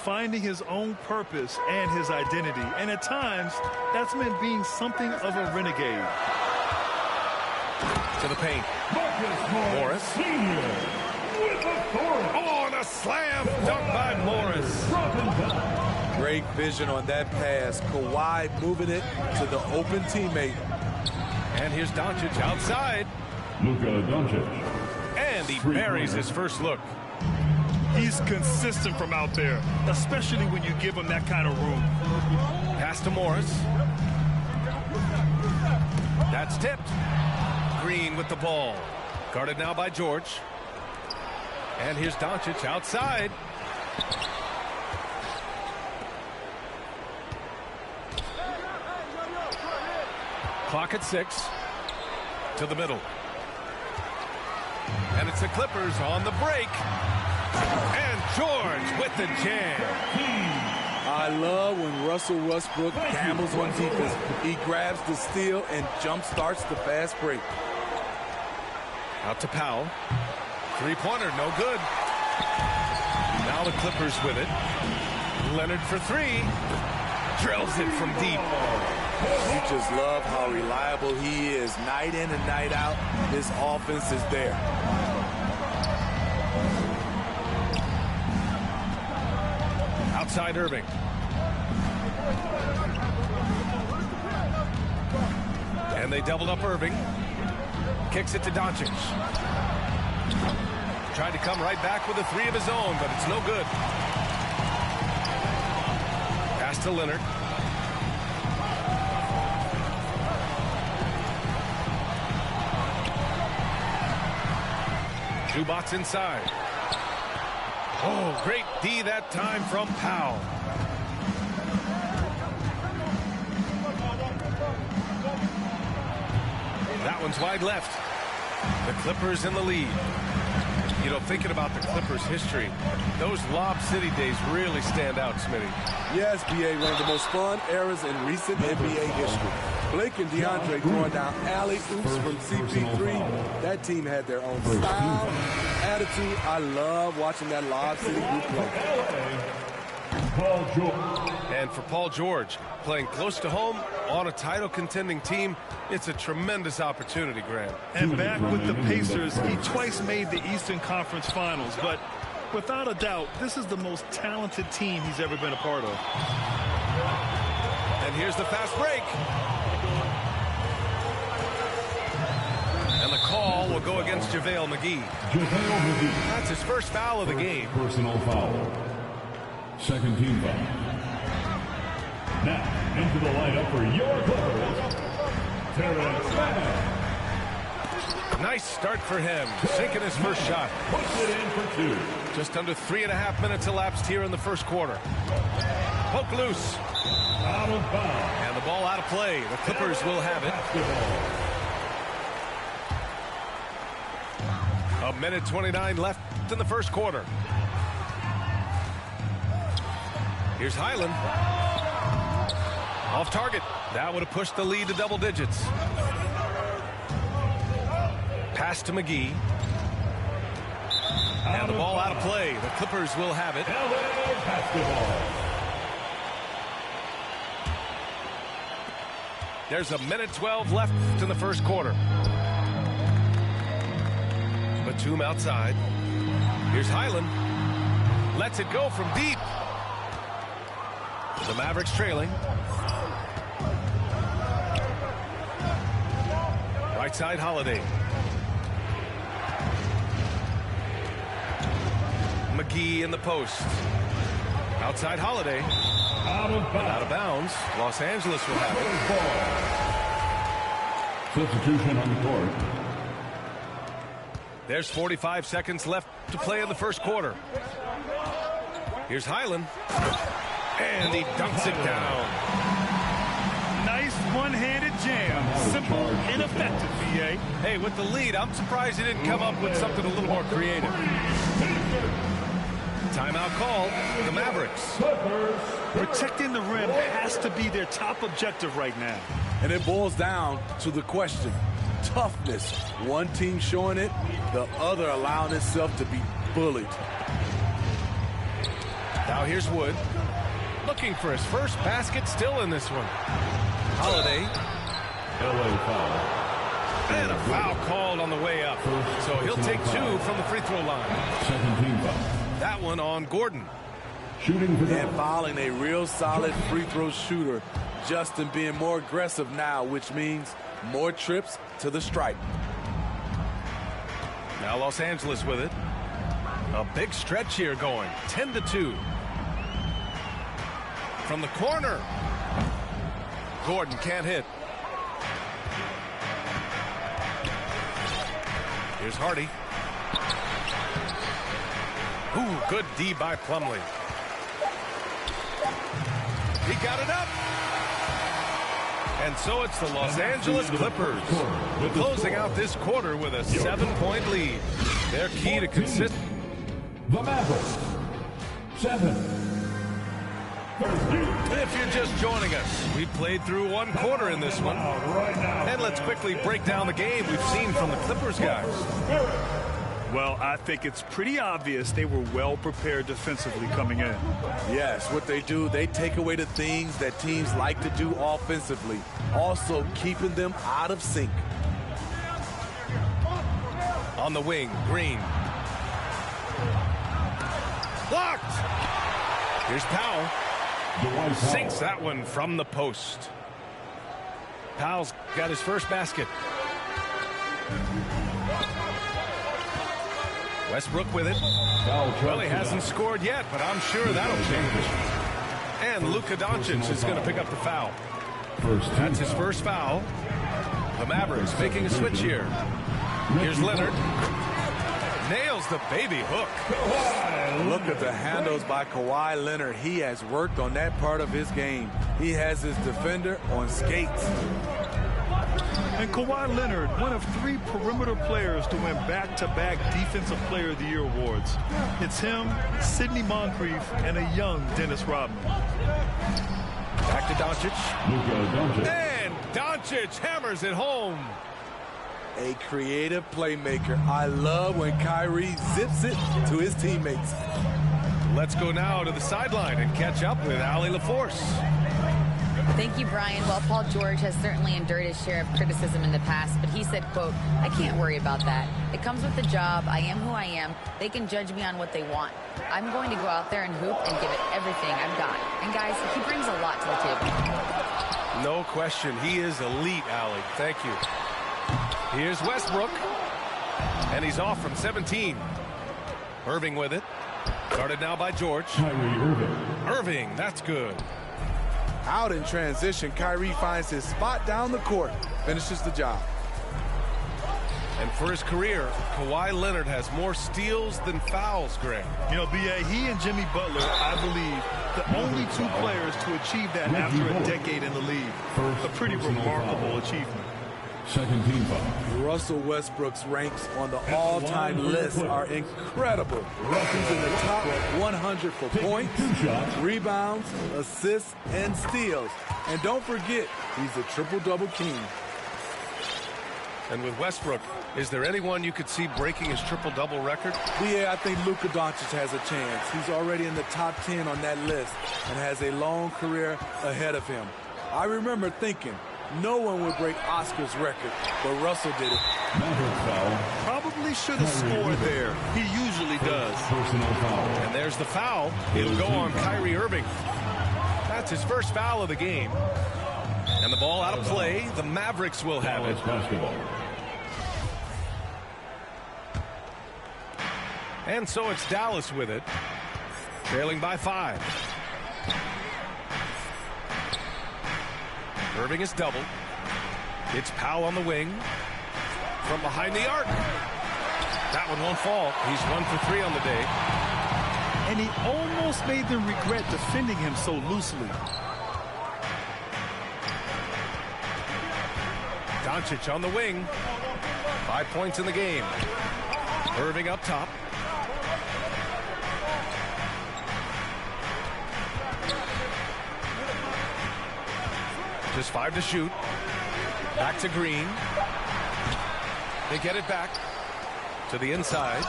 finding his own purpose and his identity. And at times, that's meant being something of a renegade. To the paint. Morris. Oh, and a slam dunk by Morris. Great vision on that pass. Kawhi moving it to the open teammate. And here's Doncic outside. Luka Doncic. And he buries his first look. He's consistent from out there, especially when you give him that kind of room. Pass to Morris. That's tipped. Green with the ball. Guarded now by George. And here's Doncic outside. Clock at 6. To the middle. And it's the Clippers on the break. And George with the jam. I love when Russell Westbrook gambles on defense. He grabs the steal and jump starts the fast break. Out to Powell. Three-pointer, no good. Now the Clippers with it. Leonard for three. Drills it from deep. You just love how reliable he is. Night in and night out, this offense is there. Outside Irving. And they doubled up Irving. Kicks it to Doncic. Tried to come right back with a three of his own, but it's no good. Pass to Leonard. Zubac's inside. Oh, great D that time from Powell. That one's wide left. The Clippers in the lead. You know, thinking about the Clippers' history, those Lob City days really stand out, Smitty. Yes, B.A., one of the most fun eras in recent NBA history. Blake and DeAndre throwing down alley-oops from CP3. That team had their own style, attitude. I love watching that Lob City group play. And for Paul George, playing close to home on a title-contending team, it's a tremendous opportunity, Grant. And back with the Pacers, he twice made the Eastern Conference Finals, but without a doubt, this is the most talented team he's ever been a part of. And here's the fast break. And the call will go against JaVale McGee. That's his first foul of the game. Personal foul. Second team foul. Now, into the lineup for your Clippers, Terrence Mann. Nice start for him, sinking his first shot. Puts it in for two. Just under 3.5 minutes elapsed here in the first quarter. Poke loose. Out of bounds. And the ball out of play. The Clippers will have it. A minute 29 left in the first quarter. Here's Highland. Off target. That would have pushed the lead to double digits. Pass to McGee. And the ball out of play. The Clippers will have it. There's a minute 12 left in the first quarter. Batum outside. Here's Highland. Lets it go from deep. The Mavericks trailing. Right side, Holiday. McGee in the post. Outside, Holiday. Out of bounds. Los Angeles will have it. Substitution on the court. There's 45 seconds left to play in the first quarter. Here's Highland. And he dunks it down. Nice one-handed jam. Simple and effective, B.A. Hey, with the lead, I'm surprised he didn't come up with something a little more creative. Timeout called. The Mavericks. Protecting the rim has to be their top objective right now. And it boils down to the question. Toughness. One team showing it, the other allowing itself to be bullied. Now here's Wood. Looking for his first basket, still in this one. Holiday. LA foul. And a foul called on the way up. So he'll take 2 from the free throw line. Second team foul. That one on Gordon. Shooting for And fouling a real solid free throw shooter. Justin being more aggressive now, which means more trips to the stripe. Now Los Angeles with it. A big stretch here going. 10-2. From the corner. Gordon can't hit. Here's Hardy. Ooh, good D by Plumlee. He got it up. And so it's the Los Angeles Clippers closing out this quarter with a 7-point lead. Their key to consist. the Mavericks. 7. If you're just joining us, we played through 1 quarter in this one. And let's quickly break down the game we've seen from the Clippers guys. Well, I think it's pretty obvious they were well prepared defensively coming in. Yes, what they do, they take away the things that teams like to do offensively, also keeping them out of sync. On the wing, Green. Blocked! Here's Powell. Sinks that one from the post. Powell's got his first basket. Westbrook with it. Well, he hasn't scored yet, but I'm sure that'll change. And Luka Doncic is going to pick up the foul. That's his first foul. The Mavericks making a switch here. Here's Leonard. Nails the baby hook. Look at the handles by Kawhi Leonard. He has worked on that part of his game. He has his defender on skates. And Kawhi Leonard, one of 3 perimeter players to win back-to-back Defensive Player of the Year awards. It's him, Sidney Moncrief, and a young Dennis Rodman. Back to Doncic. And Doncic hammers it home. A creative playmaker. I love when Kyrie zips it to his teammates. Let's go now to the sideline and catch up with Allie LaForce. Thank you, Brian. Well, Paul George has certainly endured his share of criticism in the past, but he said, quote, "I can't worry about that. It comes with the job. I am who I am. They can judge me on what they want. I'm going to go out there and hoop and give it everything I've got." And guys, he brings a lot to the table. No question. He is elite, Allie. Thank you. Here's Westbrook. And he's off from 17. Irving with it. Guarded now by George. Irving, that's good. Out in transition, Kyrie finds his spot down the court. Finishes the job. And for his career, Kawhi Leonard has more steals than fouls, Greg. You know, B.A., he and Jimmy Butler, I believe, the only 2 players to achieve that after a decade in the league. A pretty remarkable achievement. Second team foul. Russell Westbrook's ranks on the all-time list are incredible. He's in the top 100 for points, rebounds, assists, and steals. And don't forget, he's a triple-double king. And with Westbrook, is there anyone you could see breaking his triple-double record? Yeah, I think Luka Doncic has a chance. He's already in the top 10 on that list and has a long career ahead of him. I remember thinking, no one would break Oscar's record, but Russell did it. Probably should have scored there. He usually does. And there's the foul. It'll go on Kyrie Irving. That's his first foul of the game. And the ball out of play. The Mavericks will have it. And so it's Dallas with it. Trailing by 5. Irving is doubled. It's Powell on the wing. From behind the arc. That one won't fall. He's 1 for 3 on the day. And he almost made them regret defending him so loosely. Doncic on the wing. 5 points in the game. Irving up top. Just 5 to shoot. Back to Green. They get it back to the inside.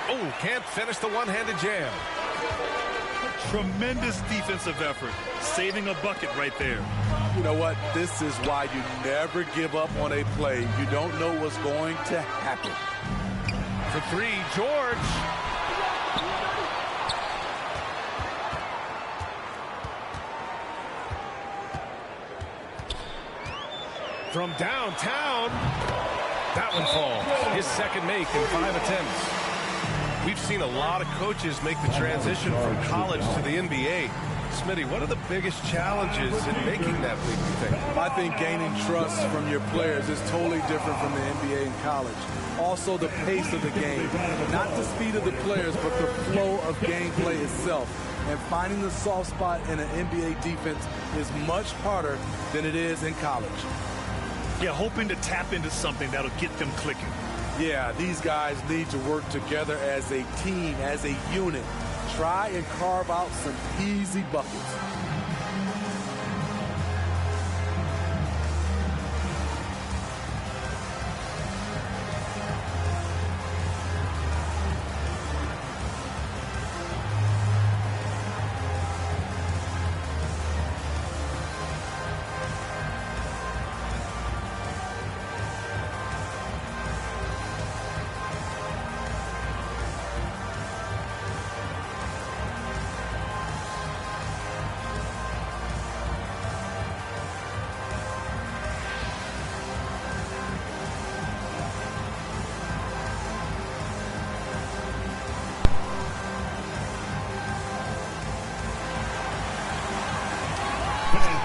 Oh, can't finish the one-handed jam. Tremendous defensive effort, saving a bucket right there. You know what? This is why you never give up on a play. You don't know what's going to happen. For three, George. From downtown, that one falls. His second make in 5 attempts. We've seen a lot of coaches make the transition from college to the NBA. Smitty, what are the biggest challenges in making that leap, you think? I think gaining trust from your players is totally different from the NBA and college. Also, the pace of the game. Not the speed of the players, but the flow of gameplay itself. And finding the soft spot in an NBA defense is much harder than it is in college. Yeah, hoping to tap into something that'll get them clicking. Yeah, these guys need to work together as a team, as a unit. Try and carve out some easy buckets.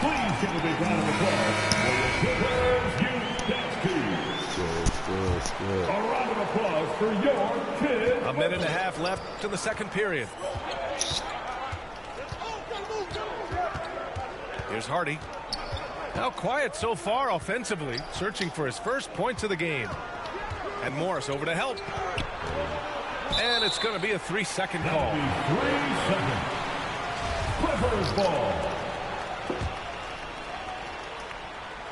Please give a big round of applause for the Clippers Youth team. A round of applause for your kids. A minute and a half left to the second period. Here's Hardy. Now quiet so far offensively, searching for his first points of the game. And Morris over to help. And it's going to be a 3-second call. 3 seconds. Clippers ball.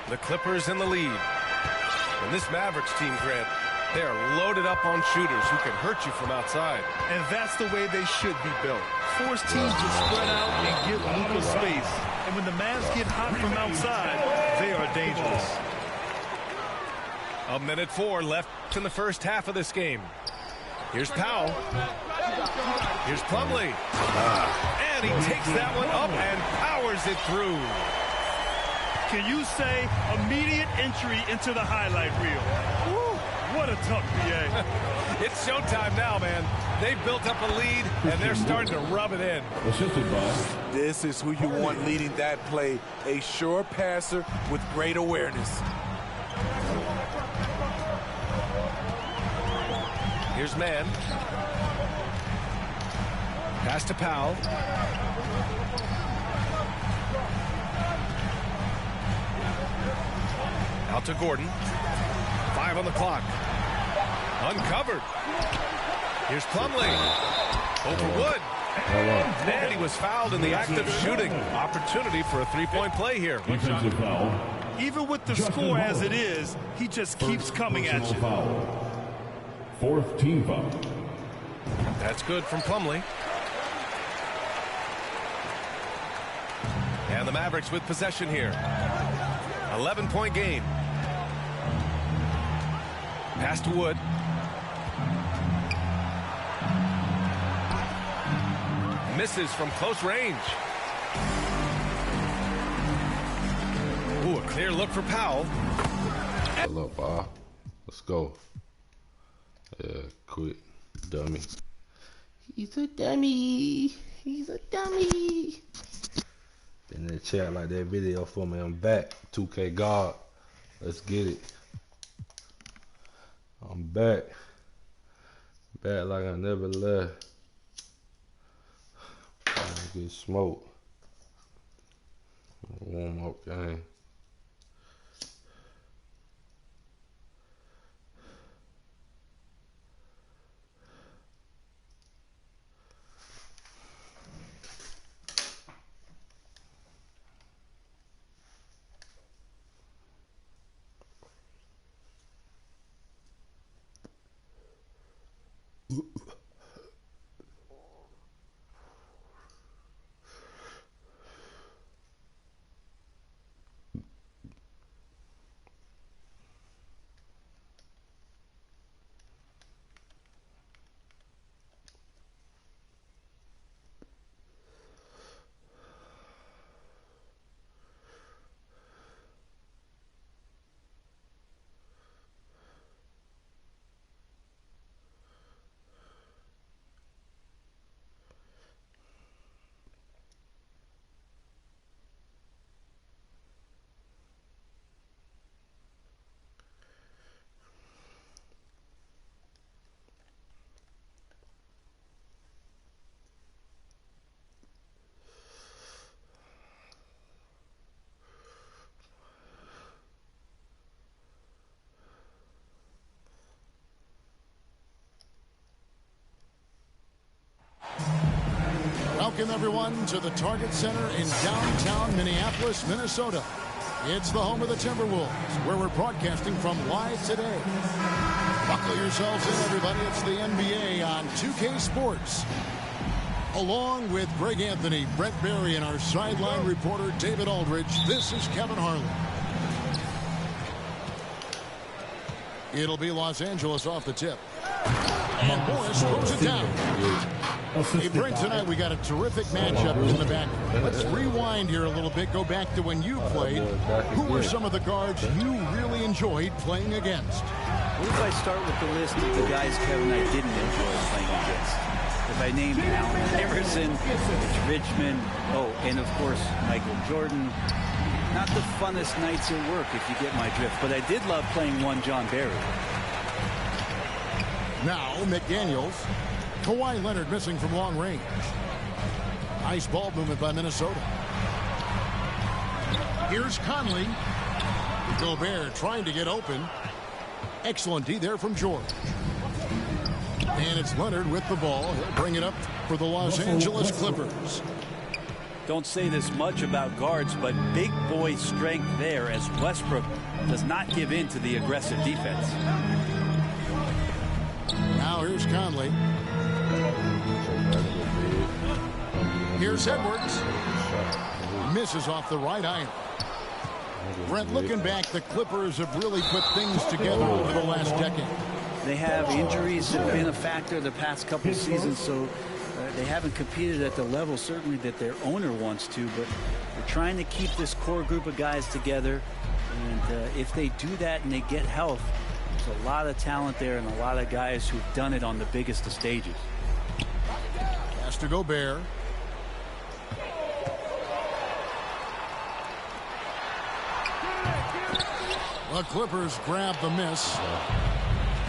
The Clippers in the lead. And this Mavericks team, Grant, they are loaded up on shooters who can hurt you from outside. And that's the way they should be built. Force teams to spread out and get Luka space. And when the Mavs get hot from outside, they are dangerous. A minute 4 left in the first half of this game. Here's Powell. Here's Plumlee. And he takes that one up and powers it through. Can you say immediate entry into the highlight reel? Woo, what a tough BA. It's showtime now, man. They've built up a lead, and they're starting to rub it in. Assisted by. This is who you want leading that play. A sure passer with great awareness. Here's Mann. Pass to Powell. Out to Gordon. 5 on the clock. Uncovered. Here's Plumlee. Over Wood. And he was fouled in the act of shooting. Opportunity for a three-point play here. Defensive foul. Even with the score as it is, he just keeps coming at you. Foul. 4th team foul. That's good from Plumlee. And the Mavericks with possession here. 11-point game. Pass to Wood. Misses from close range. Ooh, a clear look for Powell. Hello, Bob. Let's go. Yeah, quit, dummy. He's a dummy. He's a dummy. In the chat like that video for me. I'm back. 2K God. Let's get it. I'm back. Back like I never left. Get smoked. Warm up game. Welcome, everyone, to the Target Center in downtown Minneapolis, Minnesota. It's the home of the Timberwolves, where we're broadcasting from live today. Buckle yourselves in, everybody. It's the NBA on 2K Sports. Along with Greg Anthony, Brett Berry, and our sideline reporter, David Aldridge, this is Kevin Harlan. It'll be Los Angeles off the tip. And Morris throws it down. Hey, Brent, tonight we got a terrific matchup in the back. Let's rewind here a little bit. Go back to when you played. Who were some of the guards you really enjoyed playing against? What if I start with the list of the guys, Kevin, I didn't enjoy playing against? If I named Allen Iverson, Mitch Richmond, and of course, Michael Jordan. Not the funnest nights at work, if you get my drift, but I did love playing one John Barry. Now, McDaniels. Kawhi Leonard missing from long range. Nice ball movement by Minnesota. Here's Conley. Gobert trying to get open. Excellent D there from George. And it's Leonard with the ball. He'll bring it up for the Los Angeles Clippers. Don't say this much about guards, but big boy strength there as Westbrook does not give in to the aggressive defense. Now here's Conley. Here's Edwards. Misses off the right iron. Brent, looking back, the Clippers have really put things together over the last decade. They have injuries that have been a factor the past couple seasons, so they haven't competed at the level certainly that their owner wants to, but they're trying to keep this core group of guys together. And if they do that and they get health, there's a lot of talent there and a lot of guys who've done it on the biggest of stages. Has to Gobert. The Clippers grab the miss.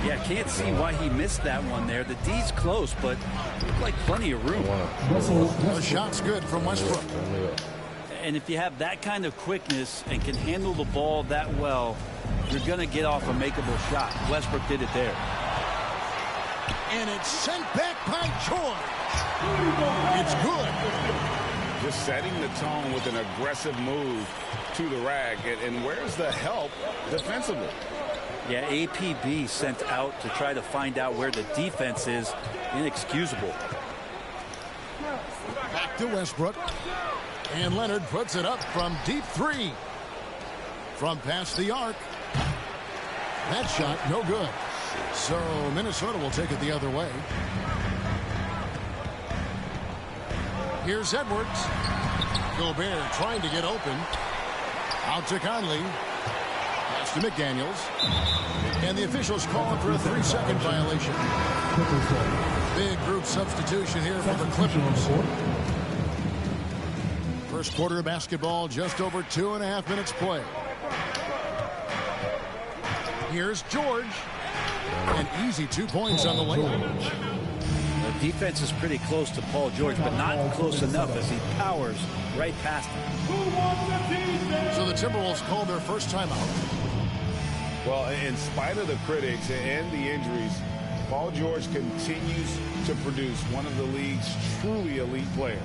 Yeah, can't see why he missed that one there. The D's close, but looked like plenty of room. The shot's good from Westbrook. And if you have that kind of quickness and can handle the ball that well, you're going to get off a makeable shot. Westbrook did it there. And it's sent back by George. It's good. Just setting the tone with an aggressive move to the rack. And where's the help defensively? Yeah, APB sent out to try to find out where the defense is. Inexcusable. Back to Westbrook. And Leonard puts it up from deep three. From past the arc. That shot, no good. So Minnesota will take it the other way. Here's Edwards. Gobert trying to get open. Out to Conley. Pass to McDaniels. And the officials calling for a 3-second violation. Big group substitution here for the Clippers. First quarter of basketball, just over 2.5 minutes play. Here's George. An easy 2 points on the layup. The defense is pretty close to Paul George, but not close enough as he powers right past him. So the Timberwolves called their first timeout. Well, in spite of the critics and the injuries, Paul George continues to produce one of the league's truly elite players.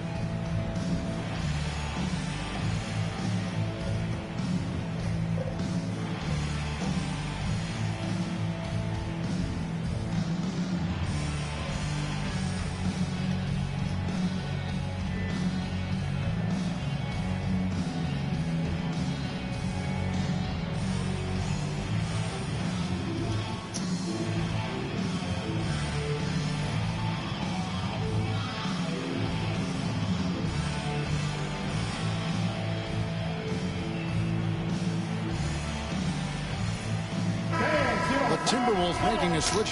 Timberwolves making a switch.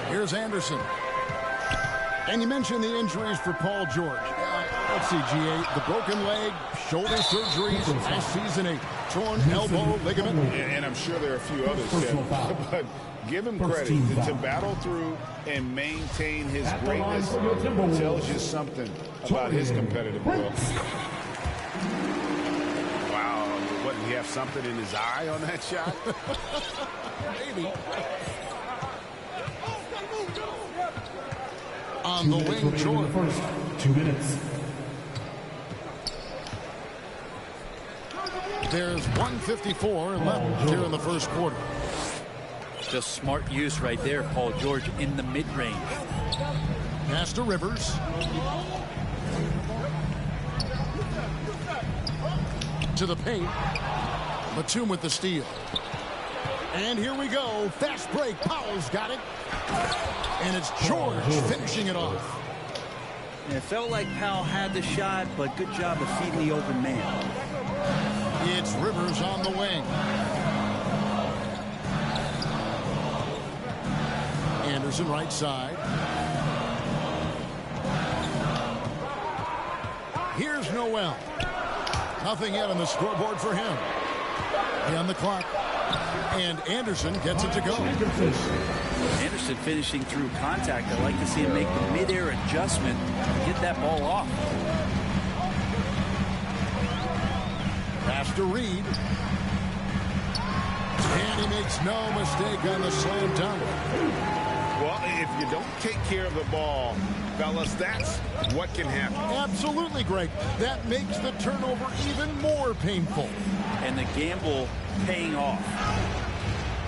Here's Anderson. And you mentioned the injuries for Paul George. Let's see, GA, the broken leg, shoulder surgeries, last season a torn elbow ligament. And I'm sure there are a few others, Kevin. But give him credit to battle through and maintain his greatness. Tells you something about his competitive will. Wouldn't he have something in his eye on that shot? Maybe. On the wing, George. First, 2 minutes. There's 1:54 left here in the first quarter. Just smart use right there, Paul George, in the mid-range. Pass to Rivers. To the paint. Batum with the steal. And here we go. Fast break. Powell's got it. And it's George finishing it off. And it felt like Powell had the shot, but good job of feeding the open man. It's Rivers on the wing. Anderson right side. Here's Noel. Nothing yet on the scoreboard for him. On the clock. And Anderson gets it to go. Anderson finishing through contact. I like to see him make the mid-air adjustment to get that ball off. Pass to Reed. And he makes no mistake on the slam dunk. Well, if you don't take care of the ball, fellas, that's what can happen. Absolutely, Greg. That makes the turnover even more painful. And the gamble paying off.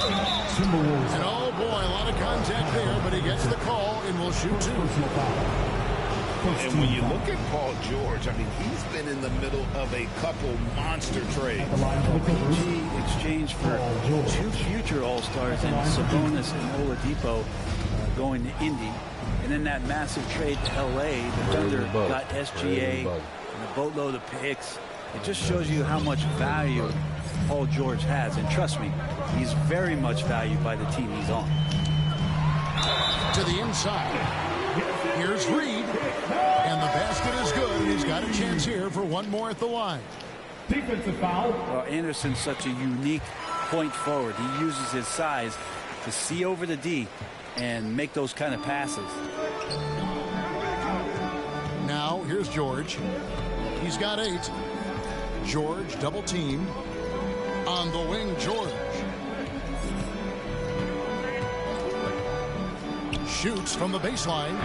And oh boy, a lot of contact there, but he gets the call and will shoot two. And when you look at Paul George, I mean, he's been in the middle of a couple monster trades. PG exchanged for 2 future All-Stars in Sabonis and Oladipo going to Indy. And then that massive trade to L.A., the Thunder got SGA and a boatload of picks. It just shows you how much value Paul George has. And trust me, he's very much valued by the team he's on. To the inside. Here's Reed. And the basket is good. And he's got a chance here for one more at the line. Defensive foul. Well, Anderson's such a unique point forward. He uses his size to see over the D and make those kind of passes. Now, here's George. He's got 8. George double teamed. On the wing, George. Shoots from the baseline.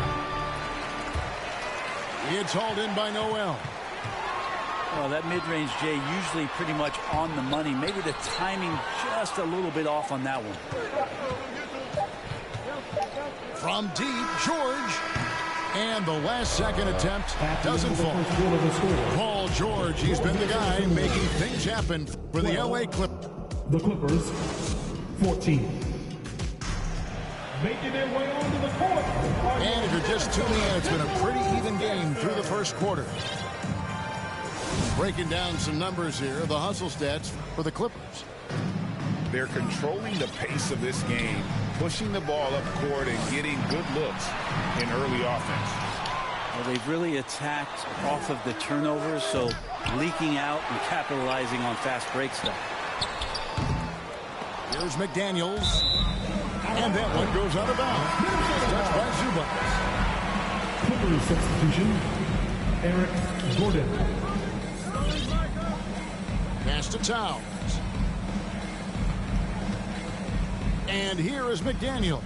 It's hauled in by Noel. Well, that mid-range, Jay, usually pretty much on the money. Maybe the timing just a little bit off on that one. From deep, George. And the last second attempt doesn't fall. Paul George, he's been the guy making things happen for the LA Clippers. The Clippers, 14. Making their way onto the court. And if you're just tuning in, it's been a pretty even game through the first quarter. Breaking down some numbers here, the hustle stats for the Clippers. They're controlling the pace of this game, pushing the ball up court and getting good looks in early offense. Well, they've really attacked off of the turnovers, so leaking out and capitalizing on fast break stuff. Here's McDaniels. And that one goes out of bounds. Touched by Zubac. Clippers substitution, Eric Gordon. Pass to Towns. And here is McDaniels.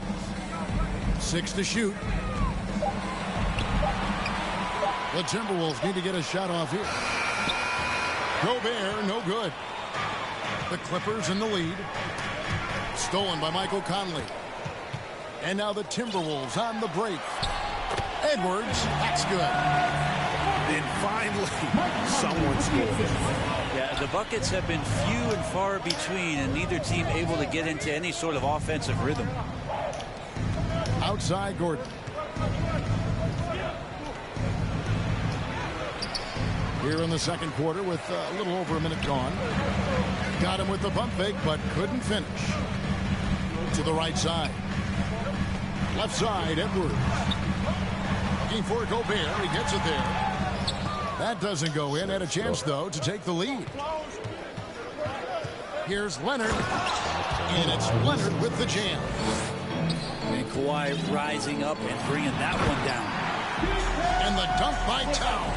6 to shoot. The Timberwolves need to get a shot off here. Gobert, no good. The Clippers in the lead. Stolen by Michael Conley. And now the Timberwolves on the break. Edwards, that's good. And finally, someone scores. Yeah, the buckets have been few and far between, and neither team able to get into any sort of offensive rhythm. Outside Gordon. Here in the second quarter with a little over a minute gone. Got him with the pump fake, but couldn't finish. To the right side. Left side, Edwards. Looking for Gobert. He gets it there. That doesn't go in. Had a chance, though, to take the lead. Here's Leonard. And it's Leonard with the jam. And Kawhi rising up and bringing that one down. And the dunk by Towns.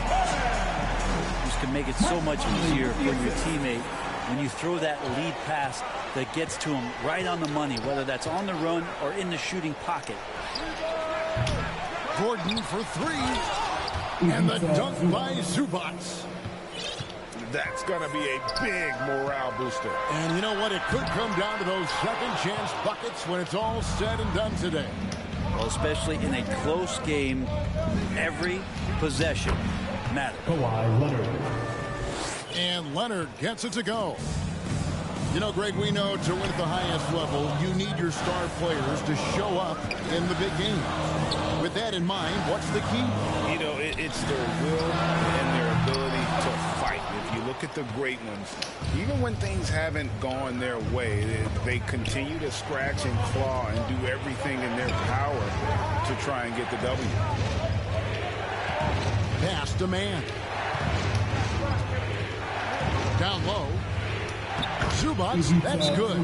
Just can make it so much easier for your teammate when you throw that lead pass that gets to him right on the money, whether that's on the run or in the shooting pocket. Gordon for three. And the dunk by Zubac. That's going to be a big morale booster. And you know what? It could come down to those second chance buckets when it's all said and done today. Well, especially in a close game, every possession matters. Kawhi Leonard. And Leonard gets it to go. You know, Greg, we know to win at the highest level, you need your star players to show up in the big game. With that in mind, what's the key? You know, it's their will and their ability to fight. If you look at the great ones, even when things haven't gone their way, they continue to scratch and claw and do everything in their power to try and get the W. Pass to man. Down low. Zubac, that's good.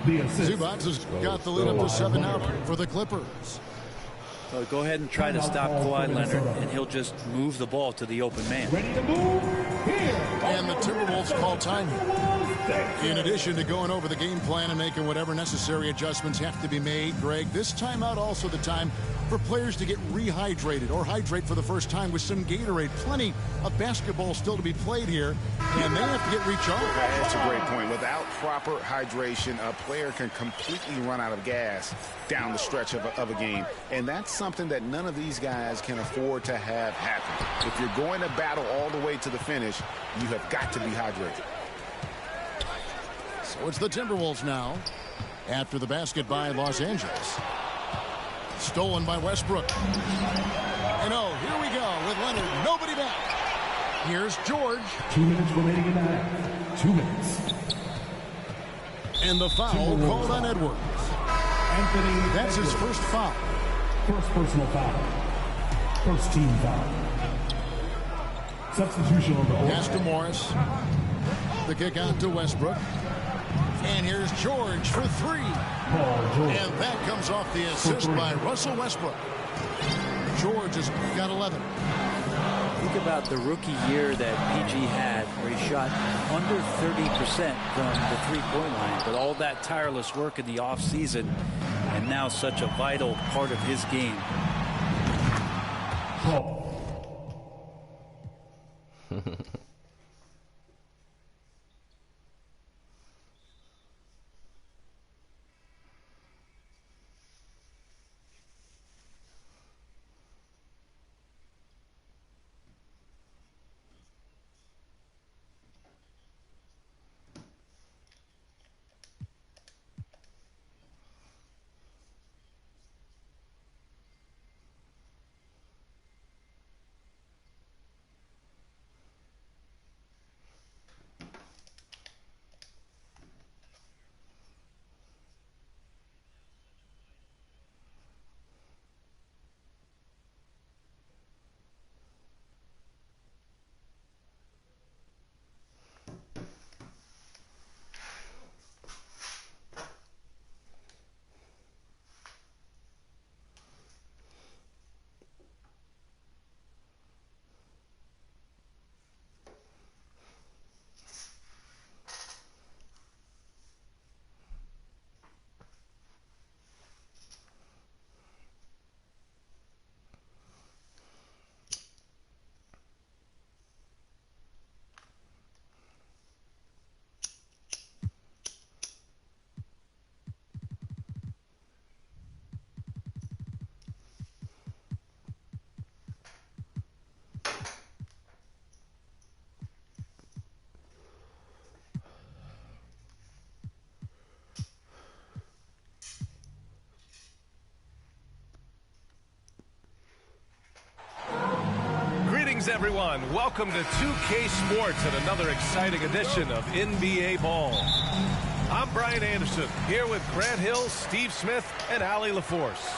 Zubac has got the lead up to 7 now for the Clippers. Well, go ahead and try to stop Kawhi Leonard, and he'll just move the ball to the open man. Ready to move here. And the Timberwolves call time. In addition to going over the game plan and making whatever necessary adjustments have to be made, Greg, this timeout also the time for players to get rehydrated or hydrate for the first time with some Gatorade. Plenty of basketball still to be played here, and they have to get recharged. That's a great point. Without proper hydration, a player can completely run out of gas down the stretch of a game, and that's something that none of these guys can afford to have happen. If you're going to battle all the way to the finish, you have got to be hydrated. So it's the Timberwolves now after the basket by Los Angeles. Stolen by Westbrook. And oh, here we go with Leonard. Nobody back. Here's George. 2 minutes remaining in the half. 2 minutes. And the foul called on Edwards. Anthony. That's his first foul. First personal foul. First team foul. Substitution on the Pass to Morris. The kick out to Westbrook. And here's George for three. Paul George. And that comes off the assist by Russell Westbrook. George has got 11. Think about the rookie year that PG had, where he shot under 30% from the three-point line. But all that tireless work in the offseason, and now such a vital part of his game. Paul. Greetings, everyone. Welcome to 2K Sports and another exciting edition of NBA Ball. I'm Brian Anderson, here with Grant Hill, Steve Smith, and Allie LaForce.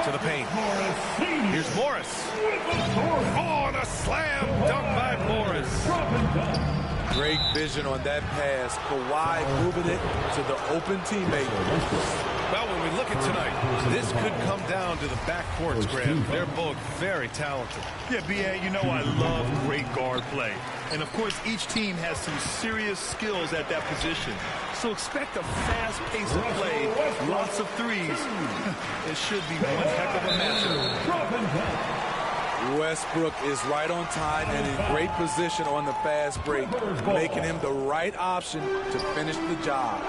To the paint. Here's Morris. Oh, and a slam dunk by Morris. Great vision on that pass. Kawhi moving it to the open teammate. Well, when we look at tonight, this could come down to the backcourts, Graham. They're both very talented. Yeah, B.A., you know I love great guard play. And, of course, each team has some serious skills at that position. So expect a fast pace of play, lots of threes. It should be one heck of a matchup. Westbrook is right on time and in great position on the fast break, making him the right option to finish the job.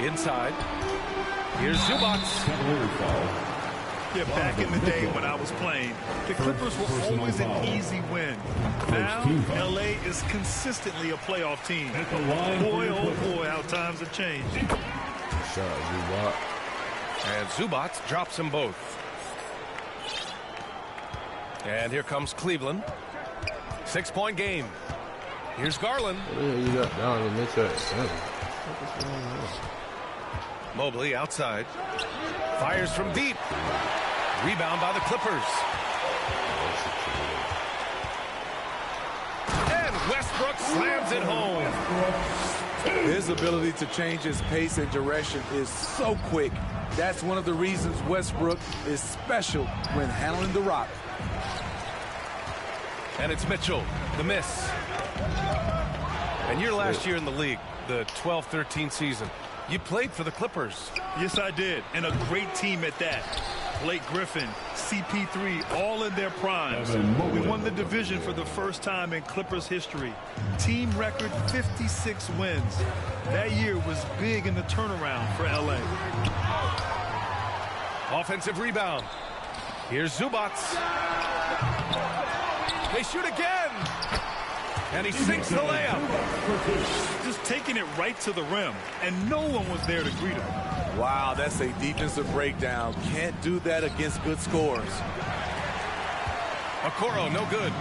Inside. Here's Zubac. Yeah, back in the day when I was playing, the Clippers were always an easy win. Now, LA is consistently a playoff team. Boy, oh boy, how times have changed. Shot Zubac. And Zubac drops them both. And here comes Cleveland. 6-point game. Here's Garland. What the hell you got down in the mid-track? Mobley outside. Fires from deep. Rebound by the Clippers. And Westbrook slams it home. His ability to change his pace and direction is so quick. That's one of the reasons Westbrook is special when handling the rock. And it's Mitchell, the miss. And your last year in the league, the 12-13 season, you played for the Clippers. Yes, I did, and a great team at that. Blake Griffin, CP3, all in their primes. We won the division for the first time in Clippers history. Team record 56 wins. That year was big in the turnaround for LA. Offensive rebound. Here's Zubac. They shoot again. And he sinks the layup. Just taking it right to the rim, and no one was there to greet him. Wow, that's a defensive breakdown. Can't do that against good scores. Okoro, no good.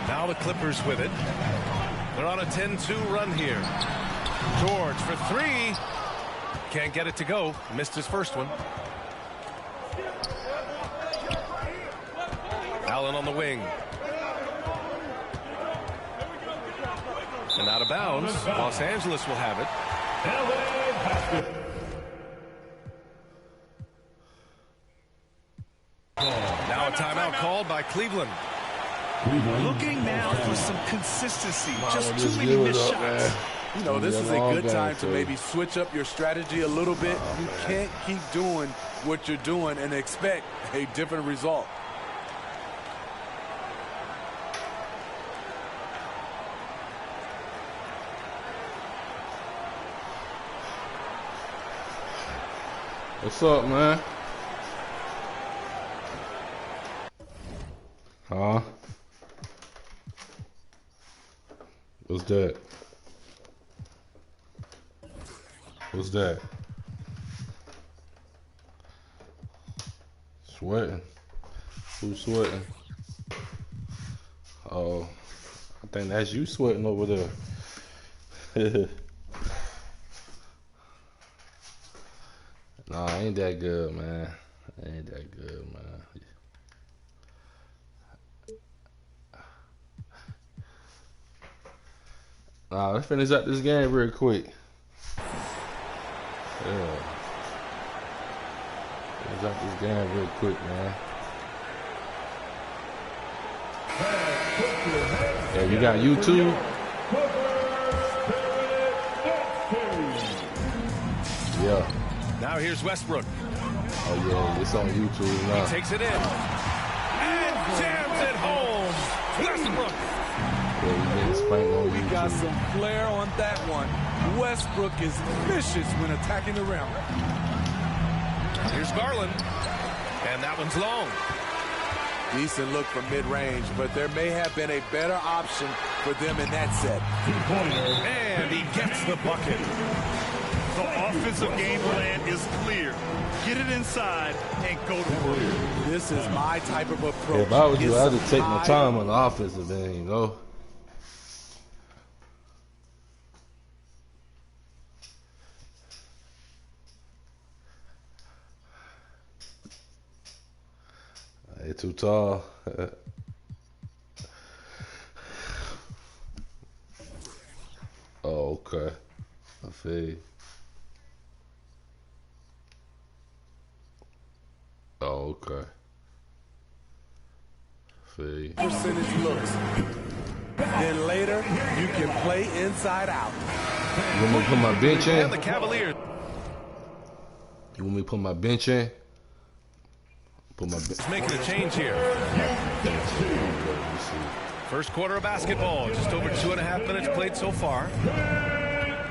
Now the Clippers with it. They're on a 10-2 run here. George for three. Can't get it to go. Missed his first one. Allen on the wing. And out of bounds. Los Angeles will have it. Now a timeout called by Cleveland. Looking now for some consistency. Just too many missed shots. You know, this is a good time to maybe switch up your strategy a little bit. You can't keep doing what you're doing and expect a different result. What's up, man? Huh? What's that? What's that? Sweating. Who's sweating? Oh, I think that's you sweating over there. Nah, ain't that good, man. Ain't that good, man. Nah, let's finish up this game real quick. Yeah. Finish up this game real quick, man. Yeah, you got YouTube? Yeah. Now here's Westbrook. Oh, yeah, it's on YouTube now. He takes it in. And jams it home. Westbrook. Yeah, you getting spanked on We YouTube. got some flair on that one. Westbrook is vicious when attacking the rim. Here's Garland. And that one's long. Decent look from mid-range, but there may have been a better option for them in that set. And he gets the bucket. The offensive game plan is clear. Get it inside and go to work. This is my type of approach. If I was you, I'd have taken my time on the offensive end, you know? They're too tall. Oh, okay. I feel you. Oh, okay. feel you. Percentage looks. Then later, you can play inside out. You want me to put my bench in? And the Cavaliers. You want me to put my bench in? Put my bench. Making a change here. First quarter of basketball. Just over 2.5 minutes played so far.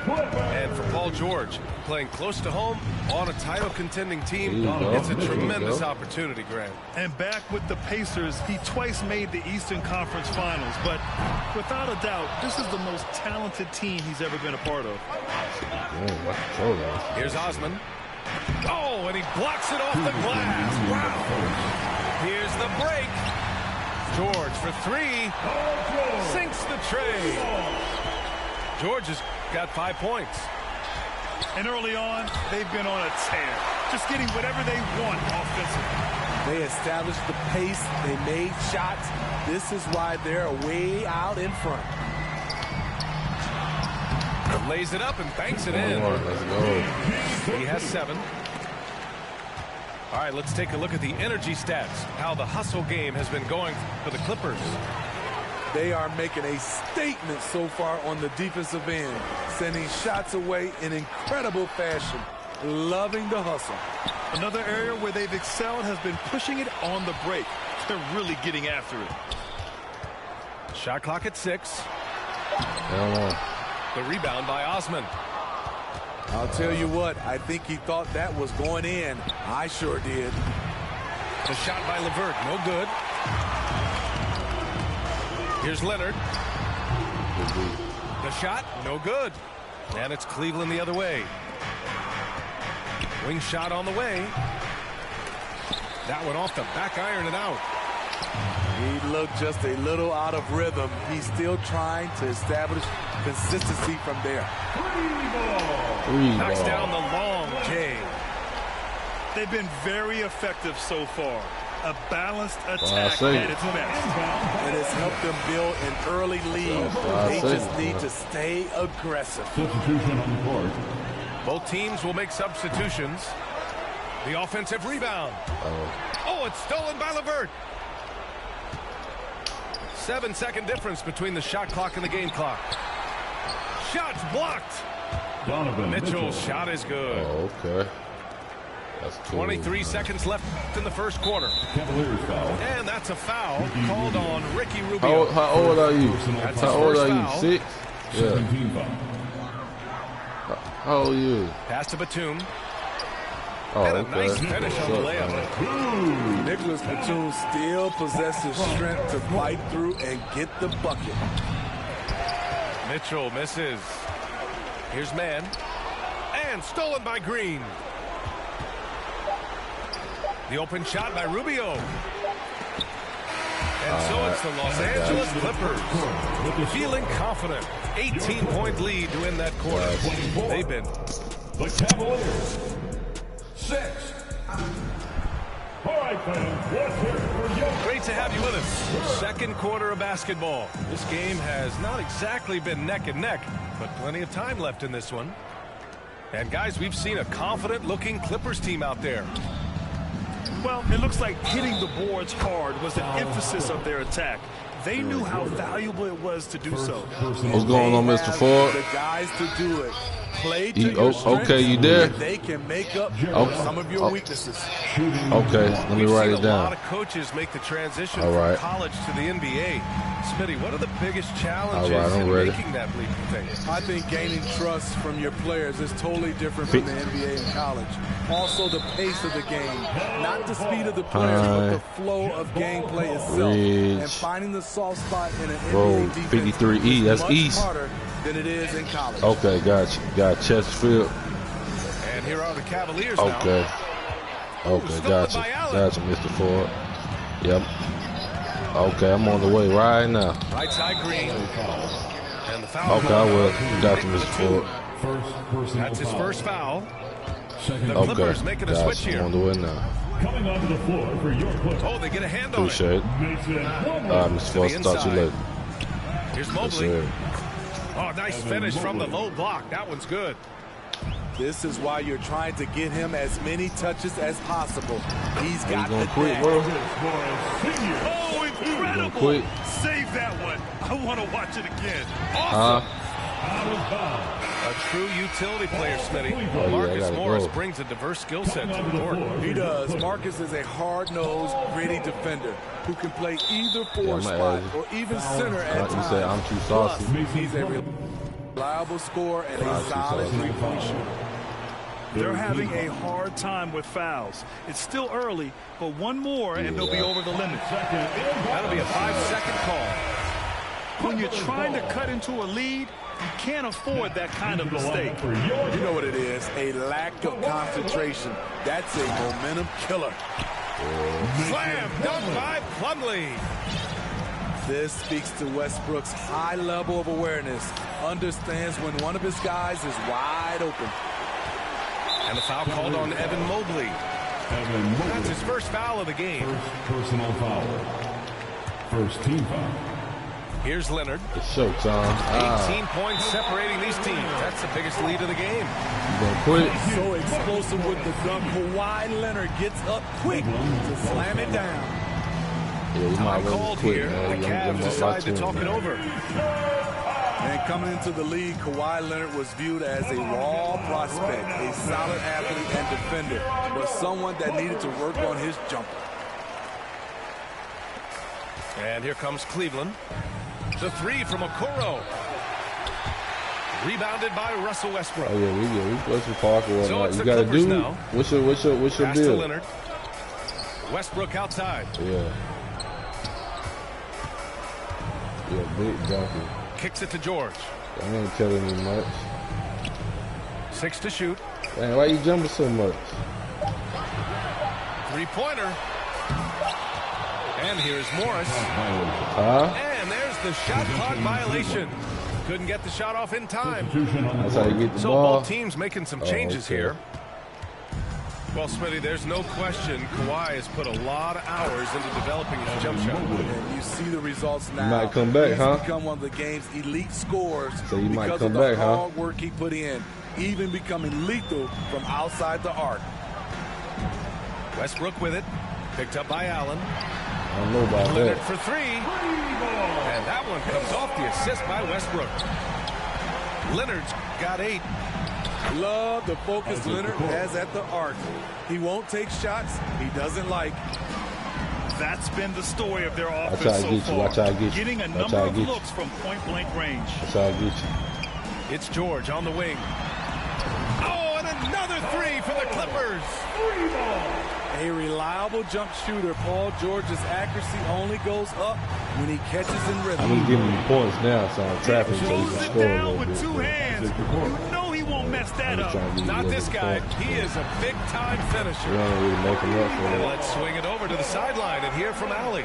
And for Paul George, playing close to home on a title contending team, it's a tremendous opportunity, Grant. And back with the Pacers, he twice made the Eastern Conference Finals, but without a doubt, this is the most talented team he's ever been a part of. Here's Osman. Oh, and he blocks it off the glass. Wow. Here's the break. George for three. Sinks the tray. George has got 5 points. And early on, they've been on a tear. Just getting whatever they want offensively. They established the pace. They made shots. This is why they're way out in front. Lays it up and banks it in. Let's go. He has 7. All right, let's take a look at the energy stats, how the hustle game has been going for the Clippers. They are making a statement so far on the defensive end, sending shots away in incredible fashion, loving the hustle. Another area where they've excelled has been pushing it on the break. They're really getting after it. Shot clock at 6. Yeah, the rebound by Osman. I'll tell you what, I think he thought that was going in. I sure did. The shot by LeVert, no good. Here's Leonard. The shot, no good. And it's Cleveland the other way. Wing shot on the way. That one off the back iron and out. He looked just a little out of rhythm. He's still trying to establish consistency from there. Knocks down the long J. They've been very effective so far. A balanced attack at its best. It has helped them build an early lead. They just need to stay aggressive. Substitution on the court. Both teams will make substitutions. The offensive rebound. Oh, it's stolen by LeVert. 7-second difference between the shot clock and the game clock. Shots blocked. Donovan Mitchell's shot is good. Oh, okay. That's cool. 23 seconds left in the first quarter. Cavaliers foul. And that's a foul called on Ricky Rubio. How old are you? That's How old are you? foul. 6? Yeah. 17 foul. How old are you? Pass to Batum. Oh, and a okay. nice finish on the layup. Nicholas Batum still possesses strength to fight through and get the bucket. Mitchell misses. Here's Mann. And stolen by Green. The open shot by Rubio. And so it's the Los Angeles Clippers feeling confident. 18-point lead to win that quarter. They've been. The Cavaliers. 6. All right, fans, let's hear it for you. Great to have you with us. Second quarter of basketball. This game has not exactly been neck and neck, but plenty of time left in this one. And guys, we've seen a confident-looking Clippers team out there. Well, it looks like hitting the boards hard was the emphasis of their attack. They knew how valuable it was to do so. What's going on, Mr. Ford? The guys to do it. Play to your strengths, okay, you there? They can make up some of your weaknesses. Okay, let me write it A down. lot of coaches make the transition All right. from college to the NBA. Smitty, what are the biggest challenges All right, I'm in ready. making that leap, you think? I think gaining trust from your players is totally different from the NBA and college. Also, the pace of the game, not the speed of the players, but the flow of gameplay itself. And finding the soft spot in an NBA defense 53E, that's much East. harder than it is in college. Okay, got you. Got Chesterfield. And here are the Cavaliers Okay. now. Okay, got you. Got you, Mr. Ford. Yep. Okay, I'm on the way right now. Right side Green. And the foul. Okay, I will. Got you, Mr. Ford. That's his first foul. The Okay, Clippers making a got switch you. here. I'm on the way now. Coming onto the floor for your Clippers. Oh, they get a hand on Appreciate it. Mr. Ford, talk to you later. Here's Yes, Mobley. sir. Oh, nice finish from the low block. That one's good. This is why you're trying to get him as many touches as possible. He's got the quit, bro. Oh, incredible! Save that one. I want to watch it again. Awesome. A true utility player, Smitty. Marcus Morris brings a diverse skill set to the court. He does. Marcus is a hard-nosed, gritty defender who can play either forward spot or even center at times. Said I'm too saucy. Plus, he's a reliable scorer and a solid three-point shooter. They're having a hard time with fouls. It's still early, but one more and they'll be over the limit. That'll be a 5-second call. When you're trying to cut into a lead, you can't afford that kind of mistake. You know what it is, a lack of concentration. That's a momentum killer. Slam dunk by Plumlee. This speaks to Westbrook's high level of awareness. Understands when one of his guys is wide open. And the foul called on Evan Mobley. That's his first foul of the game. First personal foul. First team foul. Here's Leonard. It's showtime. 18 points separating these teams. That's the biggest lead of the game. You gonna quit? So explosive with the dunk. Kawhi Leonard gets up quick to slam it down. Yeah, you might called quit, here. man. The Cavs decide to talk it over. And coming into the league, Kawhi Leonard was viewed as a raw prospect, a solid athlete and defender, but someone that needed to work on his jumper. And here comes Cleveland. The three from Okoro. Rebounded by Russell Westbrook. Oh yeah, we Westbrook Parker. So it's you the gotta Clippers do. now. What's your Pass to deal? Leonard. Westbrook outside. Yeah, big junkie. Kicks it to George. That ain't telling me much. 6 to shoot. Man, why you jumping so much? Three-pointer. And here's Morris. And there's the shot clock violation. Couldn't get the shot off in time. That's how you get the So ball. both teams making some changes here. Well, Smitty, there's no question Kawhi has put a lot of hours into developing his jump shot. And you see the results now. You might come back, He's huh? become one of the game's elite scorers So you might because come of the back, huh? hard work he put in, even becoming lethal from outside the arc. Westbrook with it. Picked up by Allen. I don't know about Leonard that. for three. And that one comes off the assist by Westbrook. Leonard's got 8. Love the focus Leonard has at the arc. He won't take shots he doesn't like. That's been the story of their offense Watch how I so get you. far. Watch how I get you. Getting a Watch number how I of get you. looks from point-blank range. That's how I get you. It's George on the wing. Oh, and another 3 for the Clippers. A reliable jump shooter. Paul George's accuracy only goes up when he catches in rhythm. I'm just giving you points now, so I'm trapping so you can Throws it score a down little with bit. 2 hands. You know he won't mess that up. Not this guy. He is a big-time You finisher. don't really make him up for And that. let's swing it over to the sideline and hear from Allie.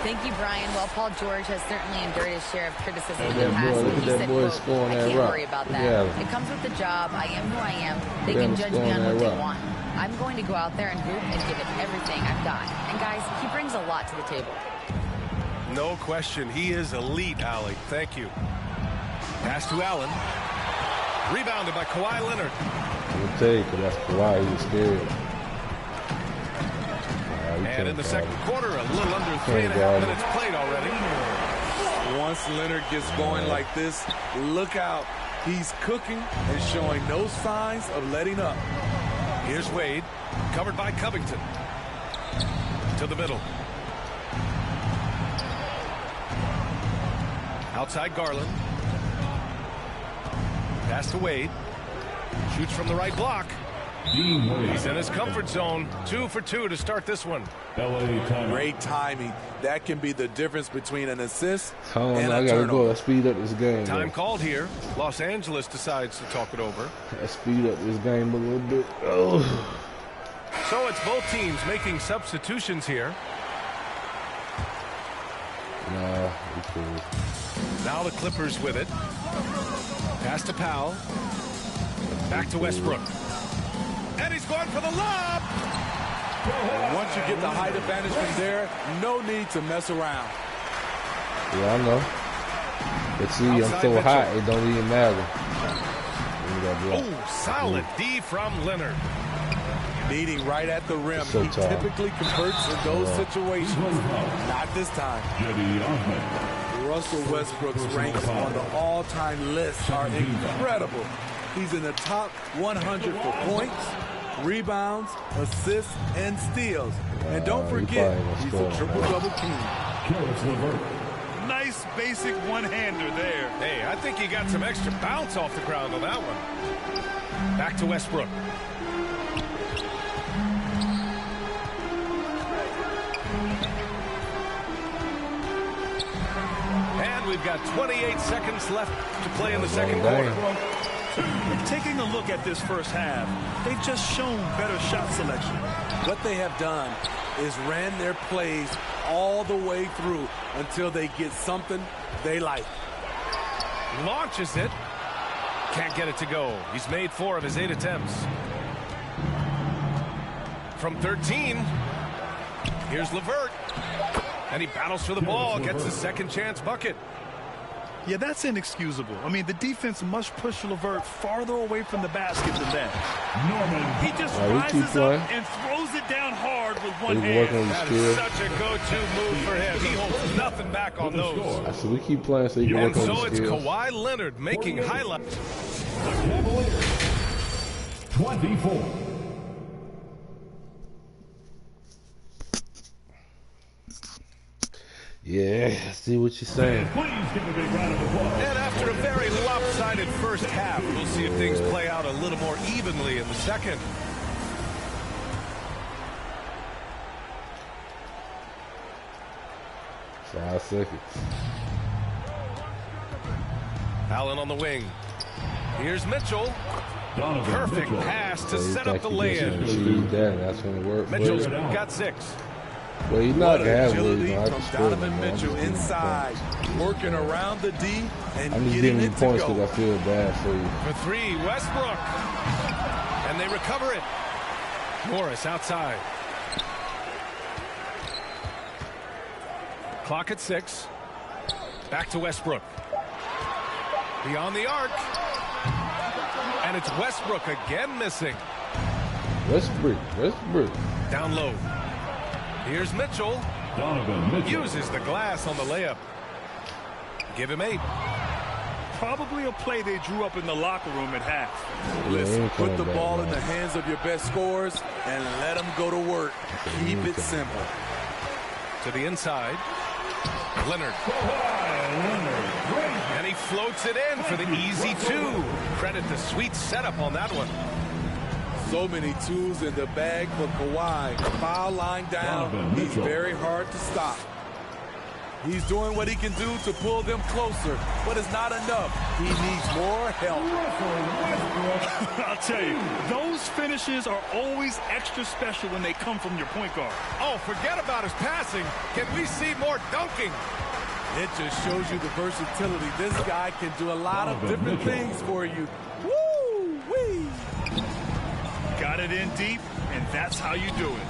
Thank you, Brian. Well, Paul George has certainly endured his share of criticism in Look the at that past. boy. Look But at he that said, boy quote, scoring I that can't rock. worry about Look that. at him. It comes with the job. I am who I am. They Look at can him judge me scoring on that what they rock. want. I'm going to go out there and hoop and give it everything I've got. And, guys, he brings a lot to the table. No question. He is elite, Allie. Thank you. Pass to Allen. Rebounded by Kawhi Leonard. We'll take it. That's Kawhi. He's scared. And in the second quarter, a little under 3.5 minutes played already. Once Leonard gets going like this, look out. He's cooking and showing no signs of letting up. Here's Wade, covered by Covington. To the middle. Outside Garland. Pass to Wade. Shoots from the right block. He's in his comfort zone. 2 for 2 to start this one. Great timing. That can be the difference between an assist Hold on, and I a gotta turnover. go. Speed up this game. Time though. called here. Los Angeles decides to talk it over. Let's speed up this game a little bit. Oh. So it's both teams making substitutions here. Nah, we cool. Now the Clippers with it. Pass to Powell. Back to Westbrook. And he's going for the lob. And once you get the height advantage from there, no need to mess around. Yeah, I know. But see, Outside I'm so Mitchell. hot, it don't even matter. Oh, solid D from Leonard. Meeting right at the rim. So he tall. typically converts in those situations. Not this time. Russell Westbrook's ranks on the all-time list are incredible. He's in the top 100 for points, rebounds, assists, and steals. And don't forget, he's a triple-double king. Nice basic one-hander there. Hey, I think he got some extra bounce off the ground on that one. Back to Westbrook. And we've got 28 seconds left to play in the second quarter. Taking a look at this first half, they've just shown better shot selection. What they have done is ran their plays all the way through until they get something they like. Launches it. Can't get it to go. He's made 4 of his 8 attempts. From 13, here's LeVert. And he battles for the ball, gets a second chance bucket. Yeah, that's inexcusable. I mean, the defense must push LeVert farther away from the basket than that. He just rises up and throws it down hard with one hand. That is such a go-to move for him. He holds nothing back on those. I said we keep playing so you can work on the And so it's skills. Kawhi Leonard making highlights. 24. Yeah, I see what you're saying. And after a very lopsided first half, we'll see if things play out a little more evenly in the second. Five seconds. Allen on the wing. Here's Mitchell. Perfect pass to set up the lay-in. That's when it works. Mitchell's got 6. Well, he's not What gonna have agility it. from Donovan Mitchell inside, working around the D and I'm just getting giving you it to points go. because I feel bad for you. For 3, Westbrook. And they recover it. Morris outside. Clock at 6. Back to Westbrook. Beyond the arc. And it's Westbrook again missing. Westbrook. Down low. Here's Mitchell. Uses the glass on the layup. Give him 8. Probably a play they drew up in the locker room at half. Listen, put the ball in the hands of your best scorers and let them go to work. Keep it simple. To the inside. Leonard. And he floats it in for the easy 2. Credit the sweet setup on that one. So many tools in the bag for Kawhi. Foul line down. He's very hard to stop. He's doing what he can do to pull them closer, but it's not enough. He needs more help. I'll tell you, those finishes are always extra special when they come from your point guard. Oh, forget about his passing. Can we see more dunking? It just shows you the versatility. This guy can do a lot of different things for you. Woo-wee! Got it in deep, and that's how you do it.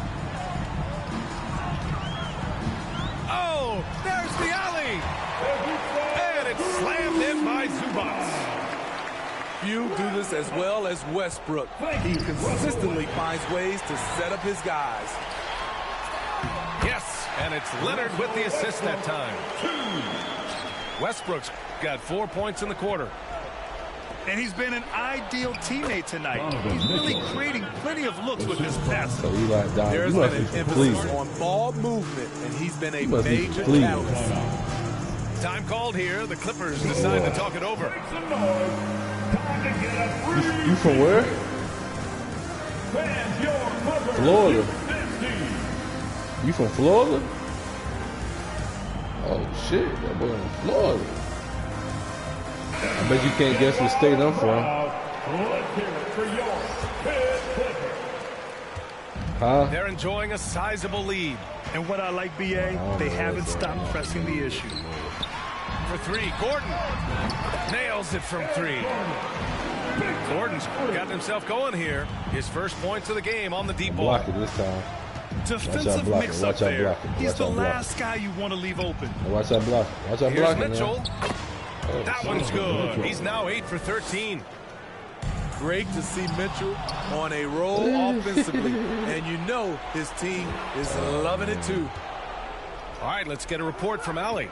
Oh, there's the alley. And it's slammed in by Zubac. Few do this as well as Westbrook. He consistently finds ways to set up his guys. Yes, and it's Leonard with the assist that time. Westbrook's got 4 points in the quarter. And he's been an ideal teammate tonight. He's really creating plenty of looks with his passing. So you like Don. There's You been must an be emphasis complete. on ball movement, and he's been a must be major complete. catalyst. Time called here. The Clippers decide to talk it over. You from where? Florida. You from Florida? Oh shit, that boy in Florida. I bet you can't guess what state I'm from. Huh? They're enjoying a sizable lead. And what I like, BA, they haven't stopped pressing the issue. For 3, Gordon nails it from 3. Gordon's gotten himself going here. His first points of the game on the deep ball. Block it this time. Defensive mix-up there. He's the last guy you want to leave open. Watch that block. Watch that Here's block. Mitchell. That one's good. He's now 8 for 13. great to see Mitchell on a roll offensively. And you know his team is loving it too. All right, let's get a report from Allie.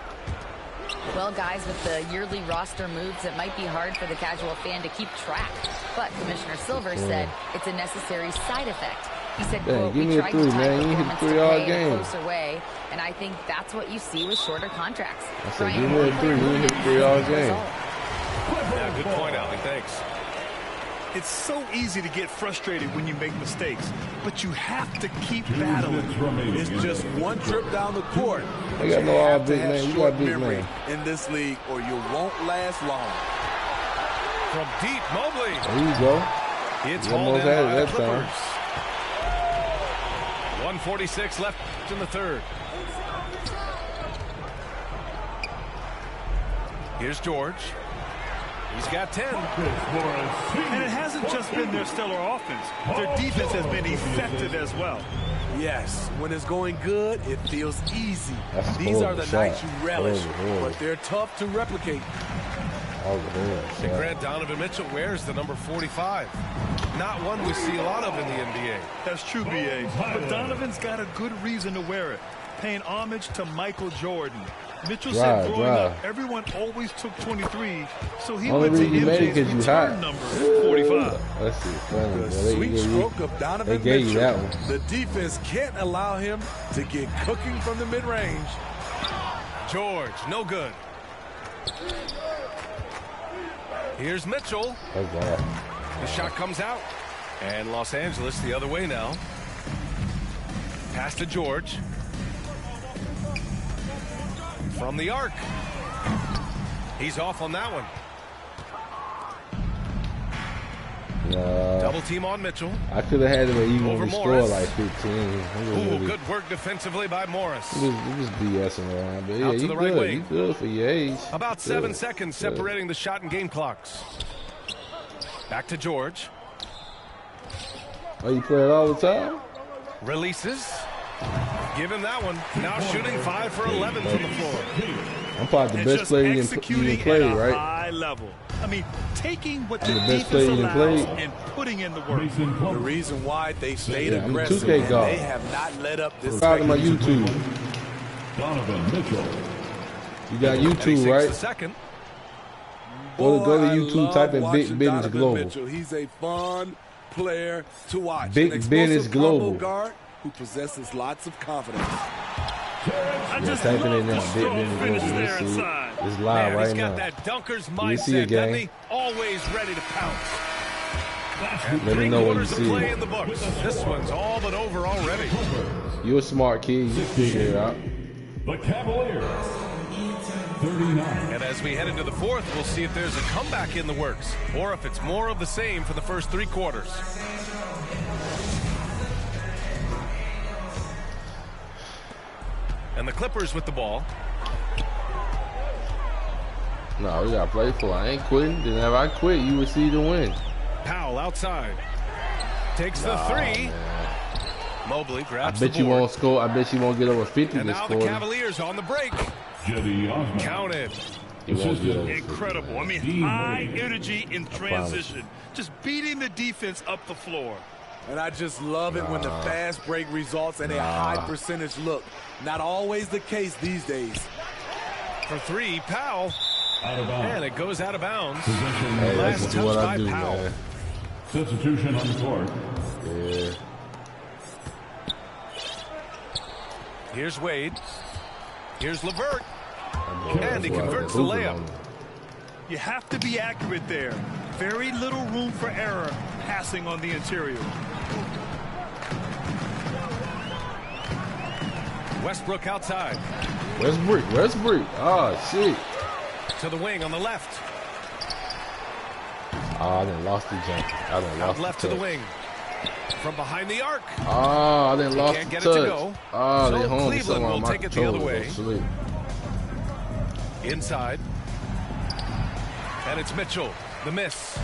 Well, guys, with the yearly roster moves, it might be hard for the casual fan to keep track. But Commissioner Silver said it's a necessary side effect. He said, quote, we tried to time performance to play in a closer way, and I think that's what you see with shorter contracts. I said, give me a 3. We hit 3 all game. Yeah, good point, Allie. Thanks. It's so easy to get frustrated when you make mistakes, but you have to keep battling. It's just one trip down the court. I got no all big man. You got big man in this league, or you won't last long. From deep, Mobley. There you go. It's almost had it that time. 1:46 left in the third. Here's George. He's got 10. And it hasn't just been their stellar offense. Their defense has been effective as well. Yes, when it's going good, it feels easy. These are the nights you relish, but they're tough to replicate. And Grant Donovan Mitchell wears the number 45. Not one we see a lot of in the NBA. That's true, B.A. But Donovan's got a good reason to wear it, paying homage to Michael Jordan. Mitchell said growing up, everyone always took 23, so he went to MJ's return number, 45. That's funny. The sweet stroke of Donovan Mitchell. The defense can't allow him to get cooking from the mid-range. George, no good. Here's Mitchell. The shot comes out. And Los Angeles the other way now. Pass to George. From the arc. He's off on that one. Double team on Mitchell. I could have had him even score like 15. Ooh, good work defensively by Morris. He was BSing around, but yeah, out to the right wing. He's good for your age. About 7 seconds separating the shot and game clocks. Back to George. Oh, you play it all the time? Releases. Give him that one. Now shooting 5 for 11 from the floor. I'm probably the best player you can play, right? High level. I mean, taking what the defense allows and putting in the work. The reason why they stayed aggressive, and they have not let up this. Proud of my YouTube. Donovan Mitchell. You got YouTube, right? Second. Go to YouTube, type in Big Business Global. Mitchell. He's a fun player to watch. Big Business Global. Guard who possesses lots of confidence. I just type it love in the now. strong finish there inside. It's live Man, right he's got now. that dunker's You mindset, see it, gang? doesn't he? Always ready to pounce. Let me know when you see play it. in the books. This one's all but over already. You're a smart kid. You figure it out. The Cavaliers. 39. And as we head into the fourth, we'll see if there's a comeback in the works or if it's more of the same for the first 3 quarters. And the Clippers with the ball. No, we gotta play for it. I ain't quitting. Then if I quit, you would see the win. Powell outside. Takes the 3. Man. Mobley grabs I bet the you board. won't score. I bet you won't get over 50 And this now the quarter. Cavaliers on the break. Jetty Osman. Counted. You won't get over 50. Incredible. I mean, high energy in transition. Just beating the defense up the floor. And I just love it when the fast break results in a high percentage look. Not always the case these days. For 3, Powell. Out of bounds. And it goes out of bounds. Possession. Hey, Last that's touch what by I do, Powell. man. Substitution on the court. Yeah. Here's Wade. Here's LeVert. And he converts the layup. You have to be accurate there. Very little room for error passing on the interior. Westbrook outside. Westbrook. Oh, shit. To the wing on the left. Oh, I done lost the jump. I done Out lost left to the wing. From behind the arc. Oh, I done lost can't the get touch. it to go. Oh, So they home Cleveland somewhere will on my take it the other way. Sleep. Inside. And it's Mitchell. The miss.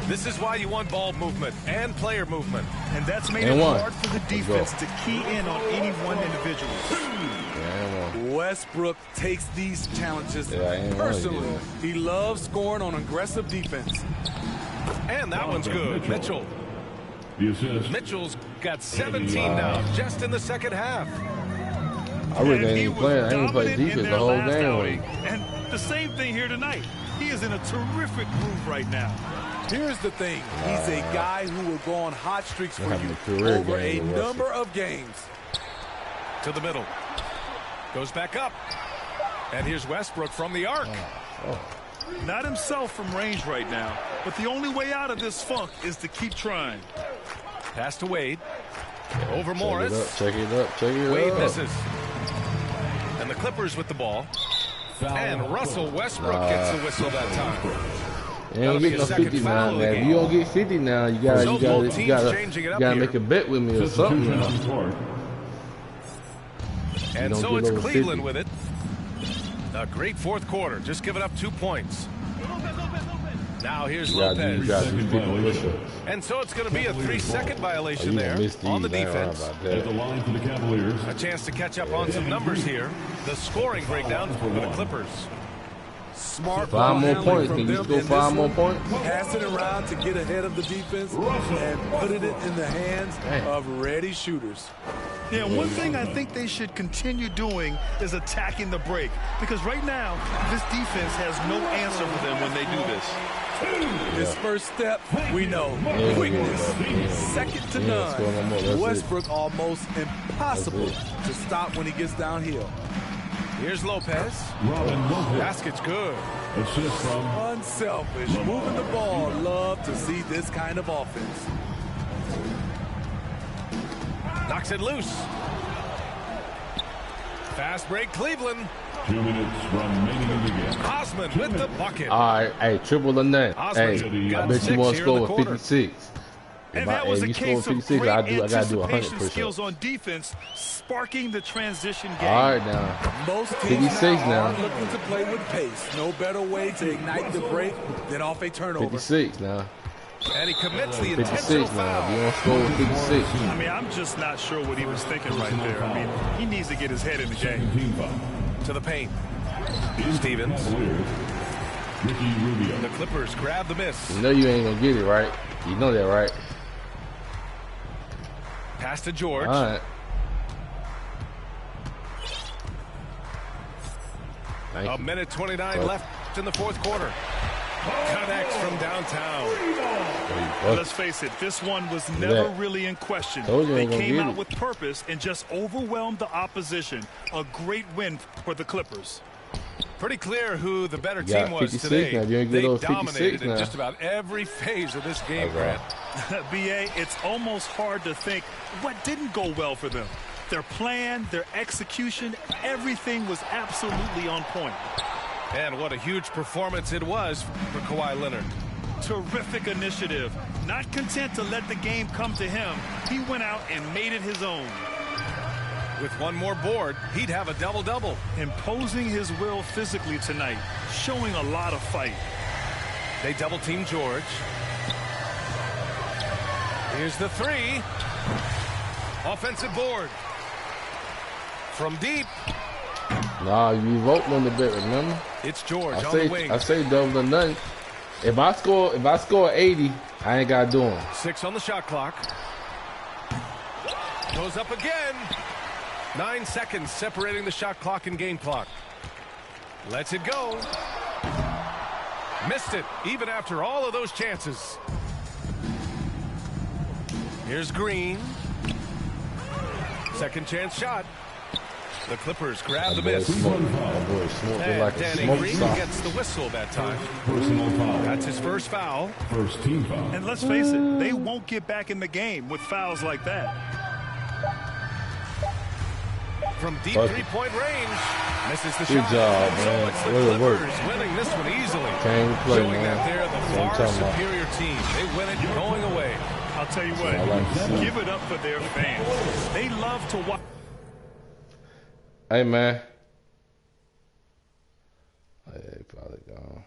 This is why you want ball movement and player movement. And that's made And it one. hard for the defense to key in on any one individual. Westbrook takes these challenges personally. He loves scoring on aggressive defense. And that one's good. Mitchell. The assist. Mitchell's got 17 now, just in the second half. I really ain't even playing. I ain't played defense the whole game. And the same thing here tonight. He is in a terrific groove right now. Here's the thing. He's a guy who will go on hot streaks for you career over a game number of games. To the middle. Goes back up. And here's Westbrook from the arc. Not himself from range right now, but the only way out of this funk is to keep trying. Pass to Wade. Over Morris. Check it up. Check it up. Wade misses. And the Clippers with the ball. And Russell Westbrook gets the whistle that time. You don't get no 50 now, man. If you don't get 50 now, you gotta make a bet with me or something. And so it's Cleveland with it. A great fourth quarter. Just giving up 2 points. Now here's Lopez. And so it's going to be a 3-second violation there on the defense. At the line for the Cavaliers. A chance to catch up on some numbers here. The scoring breakdown for the Clippers. Smart 5 more points. Can you score 5 more points? Pass it around to get ahead of the defense and put it in the hands of ready shooters. Yeah, one thing I think they should continue doing is attacking the break. Because right now, this defense has no answer for them when they do this. His first step, we know, quickness. Second to none. Westbrook almost impossible to stop when he gets downhill. Here's Lopez. Basket's good. Assist from unselfish. Moving the ball. Love to see this kind of offense. Knocks it loose. Fast break, Cleveland. 2 minutes remaining in the game. Osman with the bucket. All right, hey, triple or nothing. Hey, I bet you want to score with 56. And that was a case of great anticipation skills on defense, sparking the transition game. All right, now. Most teams 56 now are now. looking to play with pace. No better way to ignite the break than off a turnover. 56 now. And he commits the 56 intentional now. foul. You don't score with 56. I mean, I'm just not sure what he was thinking right there. I mean, he needs to get his head in the game. To the paint. Stevens. Ricky Rubio. The Clippers grab the miss. You know you ain't going to get it, right? You know that, right? Pass to George. All right. A minute 29 left in the fourth quarter. Connects from downtown. Let's face it, this one was never really in question. They came out with purpose and just overwhelmed the opposition. A great win for the Clippers. Pretty clear who the better team was today. They dominated in just about every phase of this game, Grant. B.A., it's almost hard to think what didn't go well for them. Their plan, their execution, everything was absolutely on point. And what a huge performance it was for Kawhi Leonard. Terrific initiative. Not content to let the game come to him, he went out and made it his own. With one more board, he'd have a double-double. Imposing his will physically tonight, showing a lot of fight. They double-team George. Here's the three. Offensive board. From deep. Nah, you vote on the bet, remember? It's George on the wing. I say double or nothing. If I score 80, I ain't got to do them. 6 on the shot clock. Goes up again. 9 seconds separating the shot clock and game clock. Lets it go. Missed it, even after all of those chances. Here's Green. Second chance shot. The Clippers grab the miss. And Danny Green gets the whistle that time. Personal foul. That's his first foul. First team foul. And let's face it, they won't get back in the game with fouls like that. From deep three-point range. Misses the shot. Good job, man. It's the Clippers winning this one easily. Can't play, showing man. that they're the far superior team. They win it going away. I'll tell you what, give it up for their fans. They love to watch. Hey, man. Hey, probably gone.